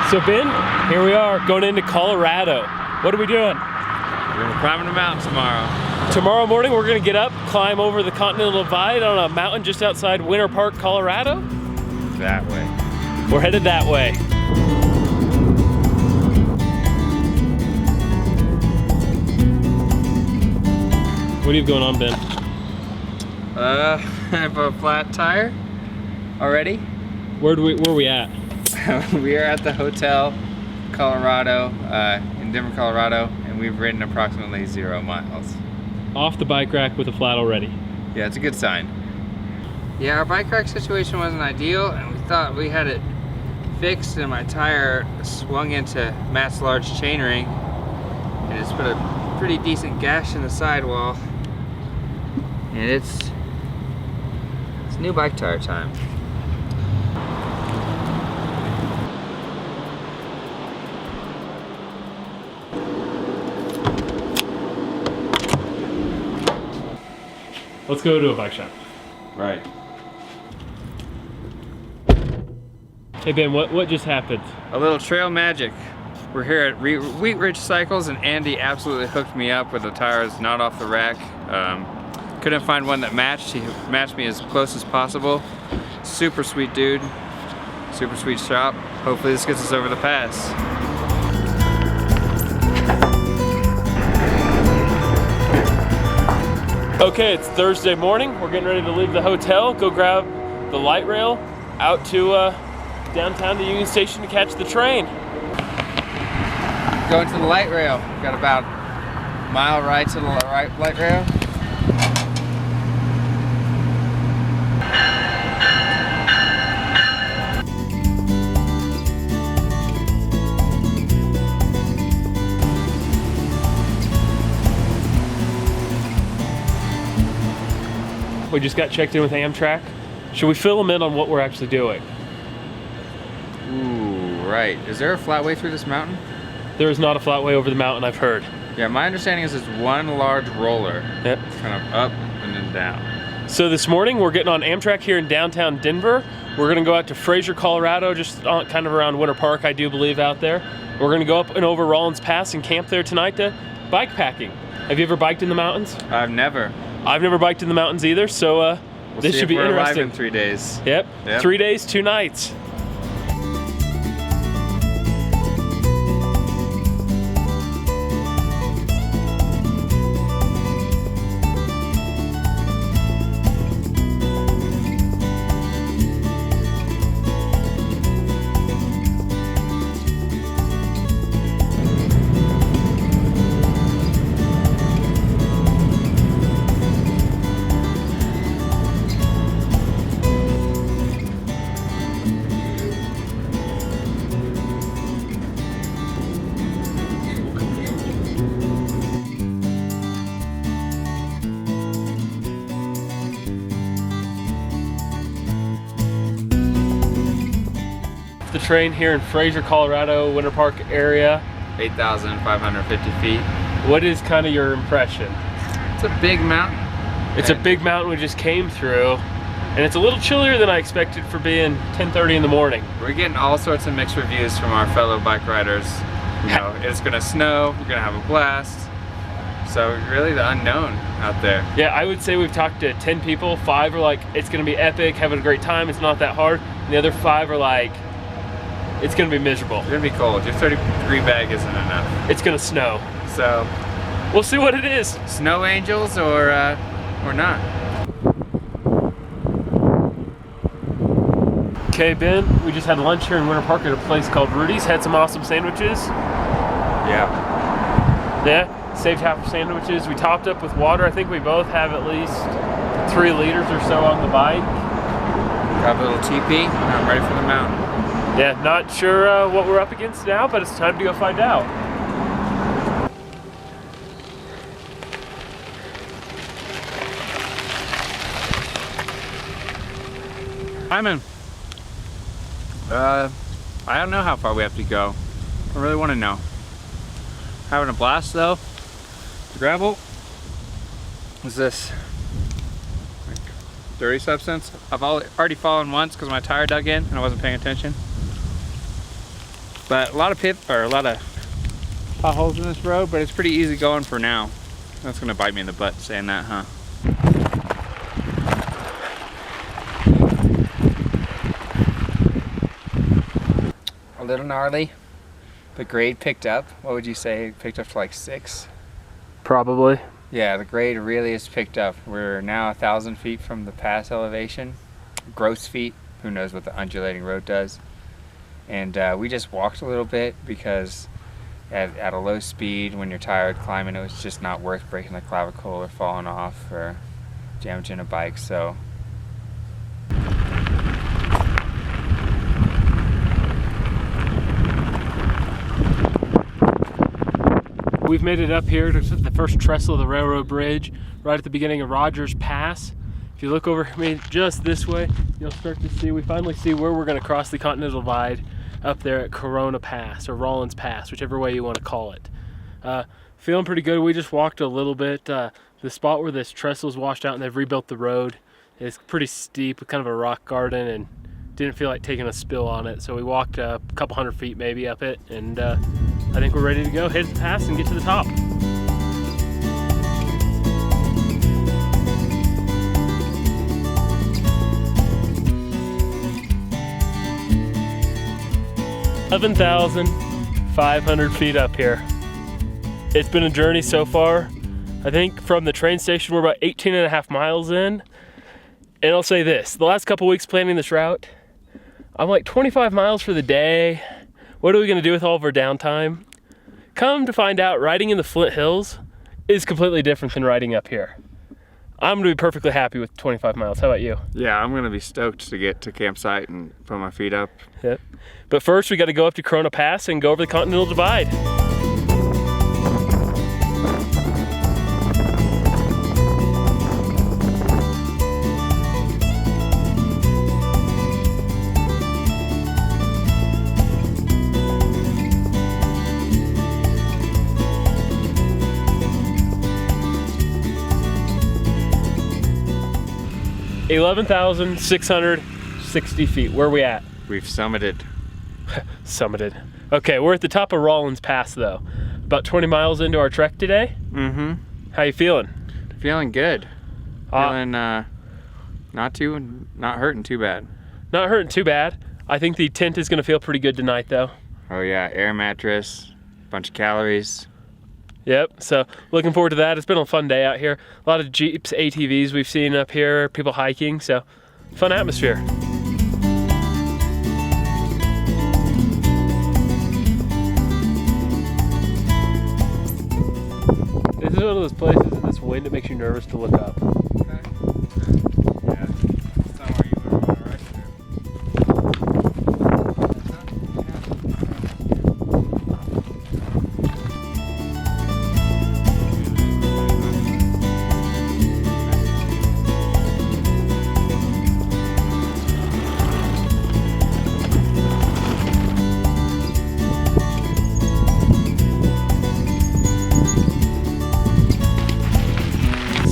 So Ben, here we are going into Colorado. What are we doing? We're gonna climb a mountain tomorrow. Tomorrow morning we're gonna get up, climb over the Continental Divide on a mountain just outside Winter Park, Colorado. That way. We're headed that way. What do you have going on, Ben? I have a flat tire already. Where are we at? We are at the Hotel Colorado in Denver, Colorado, and we've ridden approximately 0 miles. Off the bike rack with a flat already. Yeah, it's a good sign. Yeah, our bike rack situation wasn't ideal, and we thought we had it fixed, and my tire swung into Matt's large chainring, and it's put a pretty decent gash in the sidewall. And it's new bike tire time. Let's go to a bike shop. Right. Hey Ben, what just happened? A little trail magic. We're here at Wheat Ridge Cycles, and Andy absolutely hooked me up with the tires not off the rack. Couldn't find one that matched. He matched me as close as possible. Super sweet dude. Super sweet shop. Hopefully this gets us over the pass. Okay, it's Thursday morning. We're getting ready to leave the hotel, go grab the light rail out to downtown to Union Station to catch the train. Going to the light rail. Got about a mile right to the light rail. We just got checked in with Amtrak. Should we fill them in on what we're actually doing? Ooh, right. Is there a flat way through this mountain? There is not a flat way over the mountain, I've heard. Yeah, my understanding is it's one large roller. Yep. Kind of up and then down. So this morning we're getting on Amtrak here in downtown Denver. We're gonna go out to Fraser, Colorado, just kind of around Winter Park, I do believe, out there. We're gonna go up and over Rollins Pass and camp there tonight to bikepacking. Have you ever biked in the mountains? I've never. I've never biked in the mountains either, so this should be interesting. We'll see if we're alive in 3 days. Yep. 3 days, 2 nights. The train here in Fraser, Colorado, Winter Park area. 8,550 feet. What is kind of your impression? It's a big mountain. It's a big mountain we just came through, and it's a little chillier than I expected for being 10:30 in the morning. We're getting all sorts of mixed reviews from our fellow bike riders. You know, it's gonna snow, we're gonna have a blast. So really the unknown out there. Yeah, I would say we've talked to 10 people. 5 are like, it's gonna be epic, having a great time, it's not that hard. And the other 5 are like, it's gonna be miserable. It's gonna be cold. Your 30-degree bag isn't enough. It's gonna snow. So we'll see what it is. Snow angels or not. Okay, Ben, we just had lunch here in Winter Park at a place called Rudy's. Had some awesome sandwiches. Yeah, saved half the sandwiches. We topped up with water. I think we both have at least 3 liters or so on the bike. Got a little teepee, and I'm ready for the mountain. Yeah, not sure what we're up against now, but it's time to go find out. Hyman, I don't know how far we have to go. I really want to know. Having a blast though. The gravel is this like dirty substance. I've already fallen once because my tire dug in and I wasn't paying attention. But a lot of potholes in this road, but it's pretty easy going for now. That's gonna bite me in the butt saying that, huh? A little gnarly. The grade picked up. What would you say? Picked up to like 6? Probably. Yeah, the grade really has picked up. We're now 1,000 feet from the pass elevation. Gross feet. Who knows what the undulating road does. And we just walked a little bit because at a low speed, when you're tired climbing, it was just not worth breaking the clavicle or falling off or damaging a bike. So we've made it up here to the first trestle of the railroad bridge, right at the beginning of Rogers Pass. If you look over me just this way, you'll start to see, we finally see where we're going to cross the Continental Divide up there at Corona Pass or Rollins Pass, whichever way you want to call it. Feeling pretty good. We just walked a little bit. The spot where this trestle is washed out and they've rebuilt the road is pretty steep, kind of a rock garden, and didn't feel like taking a spill on it. So we walked a couple hundred feet maybe up it, and I think we're ready to go, hit the pass and get to the top. $11,500 feet up here. It's been a journey so far. I think from the train station we're about 18.5 miles in. And I'll say this, the last couple weeks planning this route, I'm like 25 miles for the day. What are we gonna do with all of our downtime? Come to find out, riding in the Flint Hills is completely different than riding up here. I'm gonna be perfectly happy with 25 miles. How about you? yeah, I'm gonna be stoked to get to campsite and put my feet up. Yep. But first we gotta go up to Corona Pass and go over the Continental Divide. $11,660 feet. Where are we at? We've summited. Summited. Okay, we're at the top of Rollins Pass though. About 20 miles into our trek today. Mm-hmm. How you feeling? Feeling good. Feeling not hurting too bad. Not hurting too bad. I think the tent is gonna feel pretty good tonight though. Oh yeah, air mattress, bunch of calories. Yep, so looking forward to that. It's been a fun day out here. A lot of Jeeps, ATVs we've seen up here, people hiking, so fun atmosphere. This is one of those places in this wind that makes you nervous to look up.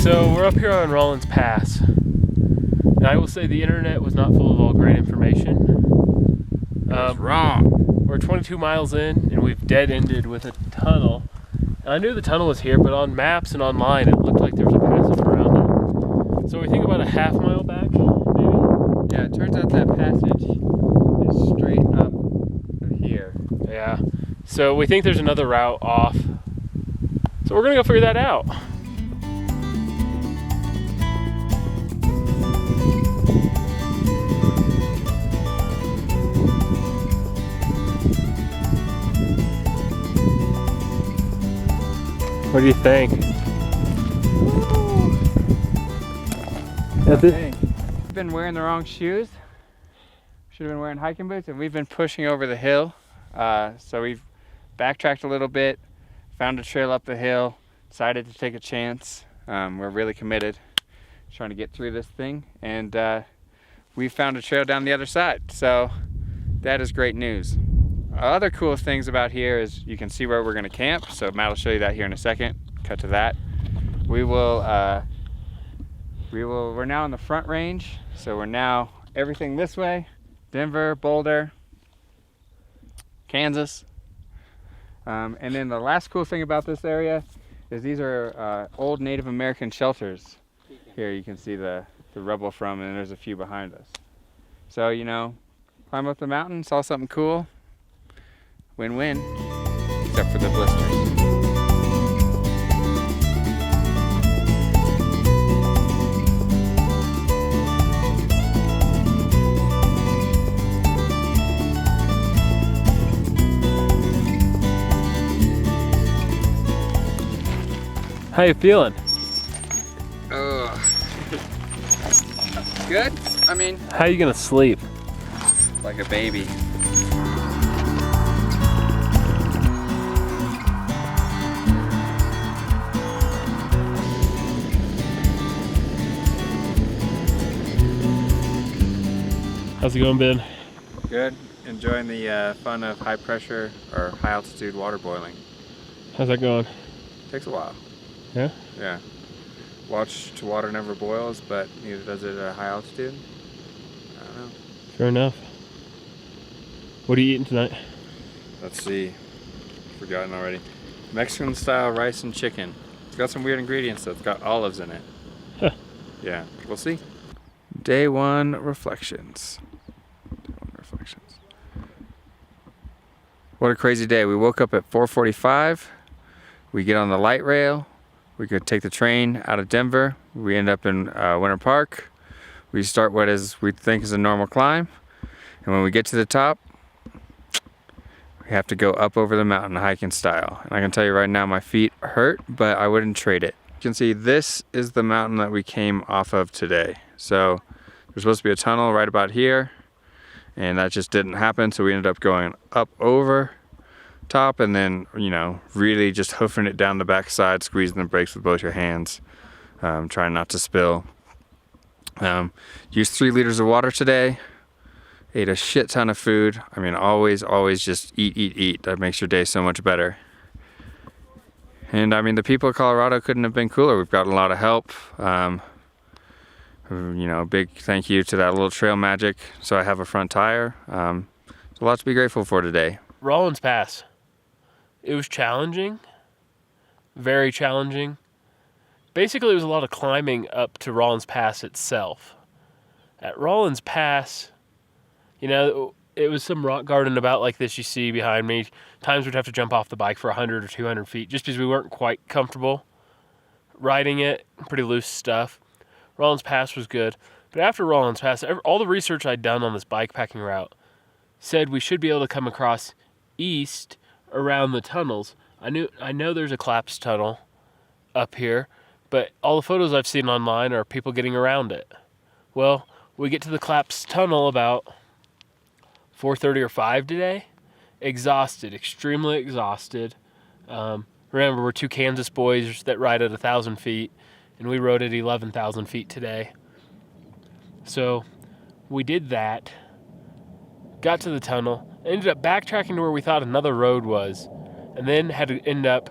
So we're up here on Rollins Pass. And I will say the internet was not full of all great information. Wrong. We're 22 miles in and we've dead-ended with a tunnel. And I knew the tunnel was here, but on maps and online it looked like there was a passage around it. So we think about a half mile back, maybe? Yeah, it turns out that passage is straight up here. Yeah. So we think there's another route off. So we're gonna go figure that out. What do you think? We've been wearing the wrong shoes. Should have been wearing hiking boots, and we've been pushing over the hill. So we've backtracked a little bit, found a trail up the hill, decided to take a chance. We're really committed, trying to get through this thing, and we found a trail down the other side. So that is great news. Other cool things about here is you can see where we're going to camp. So Matt will show you that here in a second. Cut to that. We're now in the Front Range. So we're now everything this way. Denver, Boulder, Kansas. And then the last cool thing about this area is these are old Native American shelters. Here you can see the rubble from, and there's a few behind us. So, you know, climb up the mountain, saw something cool, win-win, except for the blisters. How you feeling? Good? I mean, how you gonna sleep? Like a baby. How's it going, Ben? Good. Enjoying the fun of high pressure or high altitude water boiling. How's that going? Takes a while. Yeah? Yeah. Watch to water never boils, but neither does it at high altitude. I don't know. Fair enough. What are you eating tonight? Let's see. Forgotten already. Mexican style rice and chicken. It's got some weird ingredients though. It's got olives in it. Huh. Yeah, we'll see. Day one reflections. What a crazy day. We woke up at 4:45. We get on the light rail. We could take the train out of Denver. We end up in Winter Park. We start what we think is a normal climb. And when we get to the top, we have to go up over the mountain hiking style. And I can tell you right now, my feet hurt, but I wouldn't trade it. You can see this is the mountain that we came off of today. So there's supposed to be a tunnel right about here, and that just didn't happen. So we ended up going up over top and then, you know, really just hoofing it down the backside, squeezing the brakes with both your hands, trying not to spill. Used 3 liters of water today. Ate a shit ton of food. I mean, always just eat. That makes your day so much better. And I mean, the people of Colorado couldn't have been cooler. We've got a lot of help. You know, big thank you to that little Trail Magic, so I have a front tire. There's a lot to be grateful for today. Rollins Pass. It was challenging, very challenging. Basically, it was a lot of climbing up to Rollins Pass itself. At Rollins Pass, you know, it was some rock garden about like this you see behind me. Times we'd have to jump off the bike for 100 or 200 feet just because we weren't quite comfortable riding it. Pretty loose stuff. Rollins Pass was good. But after Rollins Pass, all the research I'd done on this bikepacking route said we should be able to come across east around the tunnels. I know there's a collapsed tunnel up here, but all the photos I've seen online are people getting around it. Well, we get to the collapsed tunnel about 4:30 or 5 today. Exhausted, extremely exhausted. Remember, we're 2 Kansas boys that ride at 1,000 feet, and we rode at 11,000 feet today. So we did that, got to the tunnel, ended up backtracking to where we thought another road was, and then had to end up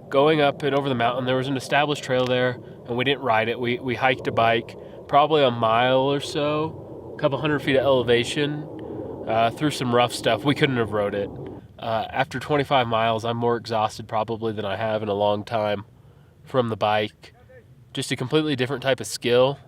going up and over the mountain. There was an established trail there, and we didn't ride it. We hiked a bike, probably a mile or so, a couple hundred feet of elevation, through some rough stuff. We couldn't have rode it. After 25 miles, I'm more exhausted probably than I have in a long time from the bike. Just a completely different type of skill.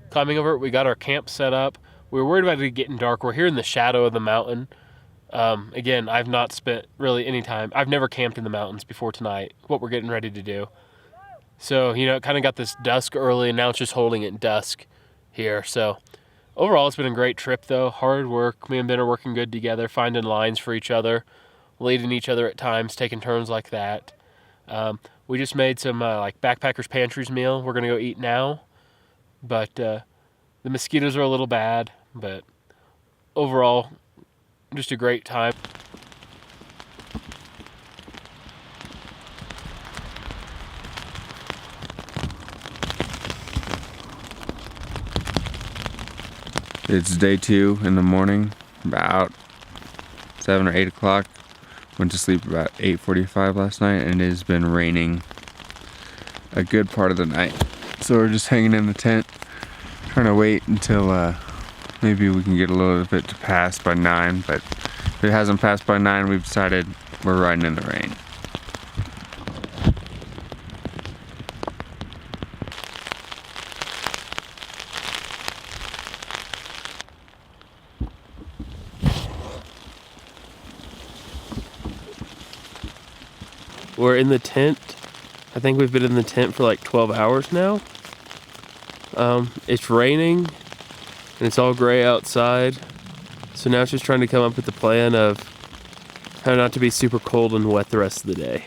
Climbing over it, we got our camp set up. We were worried about it getting dark. We're here in the shadow of the mountain. Again, I've not spent really any time. I've never camped in the mountains before tonight, what we're getting ready to do. So, you know, it kind of got this dusk early, and now it's just holding it dusk here. So overall, it's been a great trip, though. Hard work. Me and Ben are working good together, finding lines for each other, leading each other at times, taking turns like that. We just made some like backpackers pantries meal. We're gonna go eat now, but the mosquitoes are a little bad. But overall, just a great time. It's day 2 in the morning, about 7 or 8 o'clock. Went to sleep about 8:45 last night, and it has been raining a good part of the night. So we're just hanging in the tent, trying to wait until maybe we can get a little bit to pass by 9, but it hasn't passed by 9, we've decided we're riding in the rain. We're in the tent. I think we've been in the tent for like 12 hours now. It's raining and it's all gray outside. So now it's just trying to come up with the plan of how not to be super cold and wet the rest of the day.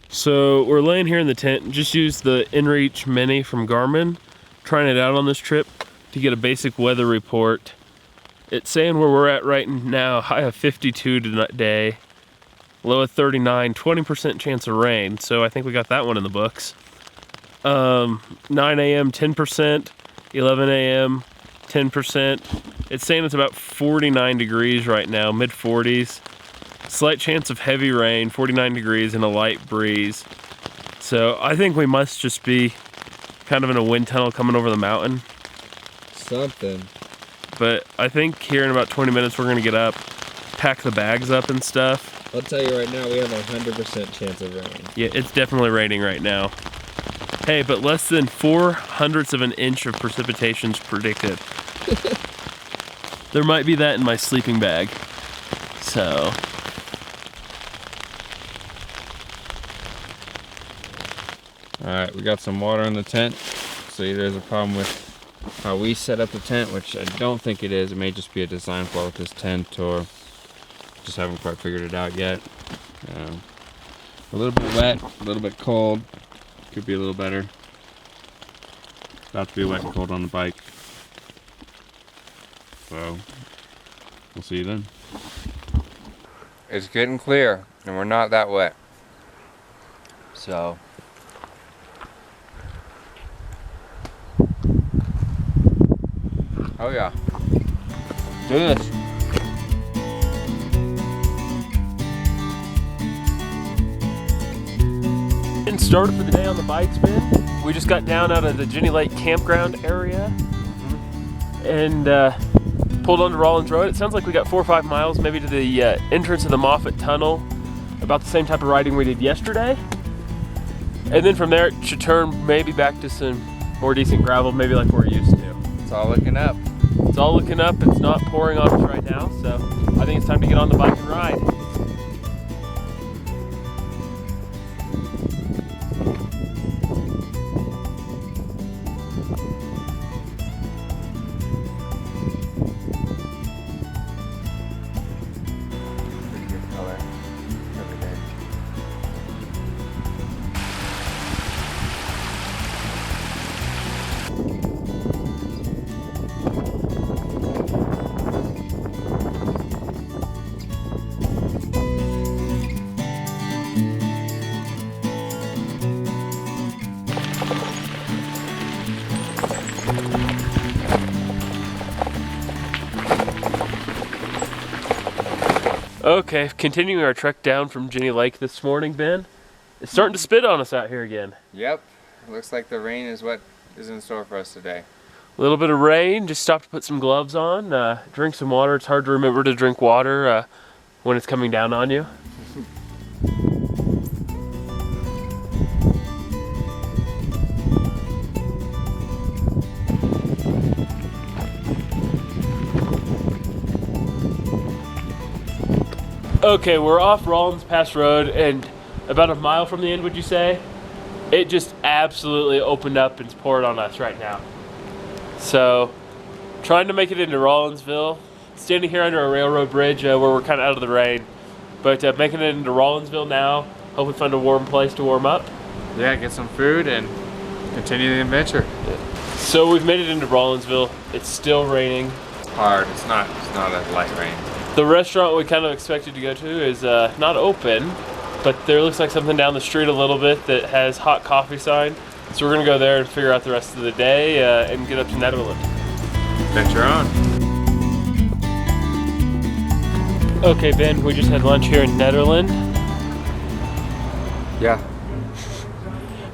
So we're laying here in the tent and just used the InReach Mini from Garmin, trying it out on this trip to get a basic weather report. It's saying where we're at right now, high of 52 today, low of 39, 20% chance of rain. So I think we got that one in the books. 9 a.m. 10%, 11 a.m. 10%. It's saying it's about 49 degrees right now, mid 40s. Slight chance of heavy rain, 49 degrees and a light breeze. So I think we must just be kind of in a wind tunnel coming over the mountain. Something. But I think here in about 20 minutes we're gonna get up, pack the bags up and stuff. I'll tell you right now, we have a 100% chance of rain. Yeah, it's definitely raining right now. Hey, but less than 0.04 of an inch of precipitation's predicted. There might be that in my sleeping bag. So. Alright, we got some water in the tent. See, there's a problem with how we set up the tent, which I don't think it is. It may just be a design flaw with this tent, or just haven't quite figured it out yet. A little bit wet, a little bit cold. Could be a little better. About to be wet and cold on the bike. So, we'll see you then. It's getting clear, and we're not that wet. So. Oh yeah. Do this. Getting started for the day on the bikes, man. We just got down out of the Jenny Lake campground area and pulled onto Rollins Road. It sounds like we got 4 or 5 miles maybe to the entrance of the Moffat Tunnel. About the same type of riding we did yesterday. And then from there it should turn maybe back to some more decent gravel, maybe like we're used to. It's all looking up. It's all looking up. It's not pouring on us right now, so I think it's time to get on the bike and ride. Pretty good color every day. Okay, continuing our trek down from Jenny Lake this morning, Ben. It's starting to spit on us out here again. Yep. Looks like the rain is what is in store for us today. A little bit of rain, just stopped to put some gloves on, drink some water. It's hard to remember to drink water when it's coming down on you. Okay, we're off Rollins Pass Road and about a mile from the end, would you say? It just absolutely opened up and it's poured on us right now. So, trying to make it into Rollinsville. Standing here under a railroad bridge where we're kind of out of the rain. But making it into Rollinsville now. Hope we find a warm place to warm up. Yeah, get some food and continue the adventure. Yeah. So we've made it into Rollinsville. It's still raining. It's hard. It's not a light rain. The restaurant we kind of expected to go to is not open, but there looks like something down the street a little bit that has hot coffee sign. So we're gonna go there and figure out the rest of the day and get up to Netherland. Adventure on. Okay, Ben, we just had lunch here in Netherland. Yeah.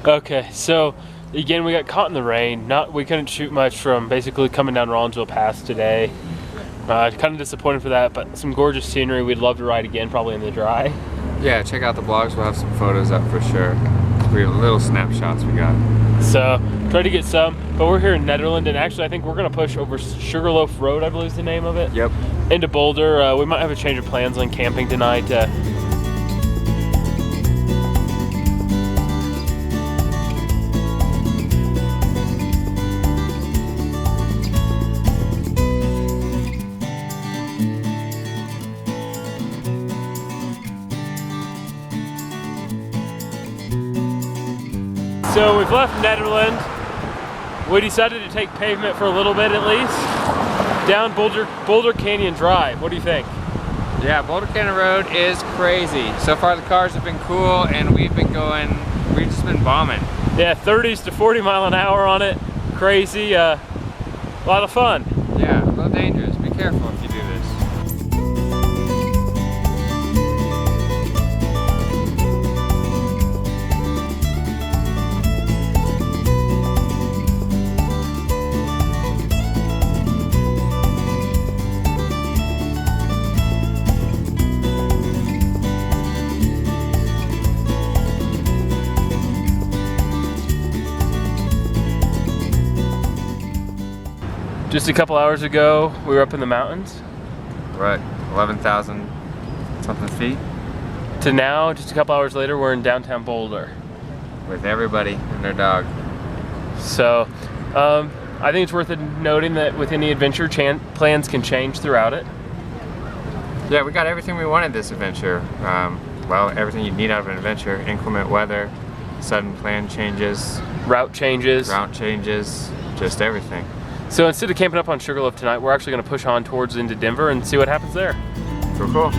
Okay, so Again, we got caught in the rain. We couldn't shoot much from basically coming down Rollinsville Pass today. Kind of disappointed for that, but some gorgeous scenery. We'd love to ride again, probably in the dry. Yeah, check out the blogs. We'll have some photos up for sure. We have little snapshots we got. So, try to get some. But we're here in Nederland, and actually I think we're going to push over Sugarloaf Road, I believe is the name of it. Yep. Into Boulder. We might have a change of plans on camping tonight. So we've left Nederland. We decided to take pavement for a little bit at least. Down Boulder Canyon Drive. What do you think? Yeah, Boulder Canyon Road is crazy. So far the cars have been cool and we've just been bombing. Yeah, 30s to 40 mile an hour on it. Crazy, a lot of fun. Yeah, a little dangerous. Be careful if you do this. Just a couple hours ago, we were up in the mountains. Right, 11,000 something feet. To now, just a couple hours later, we're in downtown Boulder. With everybody and their dog. So, I think it's worth noting that with any adventure, plans can change throughout it. Yeah, we got everything we wanted this adventure. Well, everything you need out of an adventure. Inclement weather, sudden plan changes. Route changes, just everything. So instead of camping up on Sugarloaf tonight, we're actually going to push on towards into Denver and see what happens there. Cool.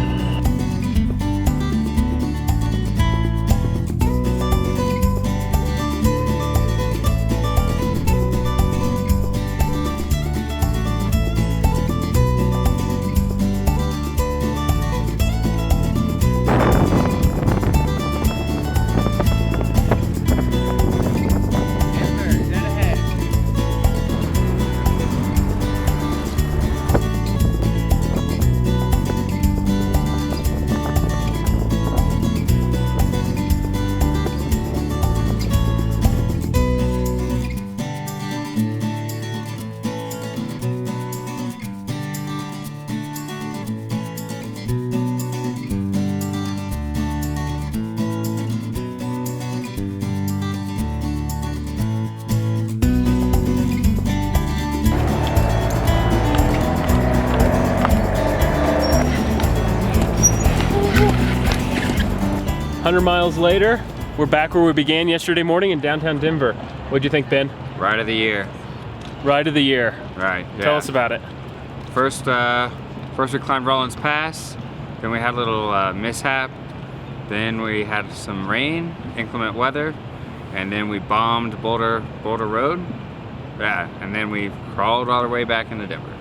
100 miles later, we're back where we began yesterday morning in downtown Denver. What'd you think, Ben? Ride of the year. Ride of the year. Right, yeah. Tell us about it. First we climbed Rollins Pass, then we had a little mishap, then we had some rain, inclement weather, and then we bombed Boulder Road. Yeah, and then we crawled all the way back into Denver.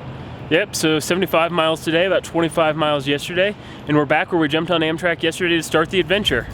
Yep, so 75 miles today, about 25 miles yesterday, and we're back where we jumped on Amtrak yesterday to start the adventure.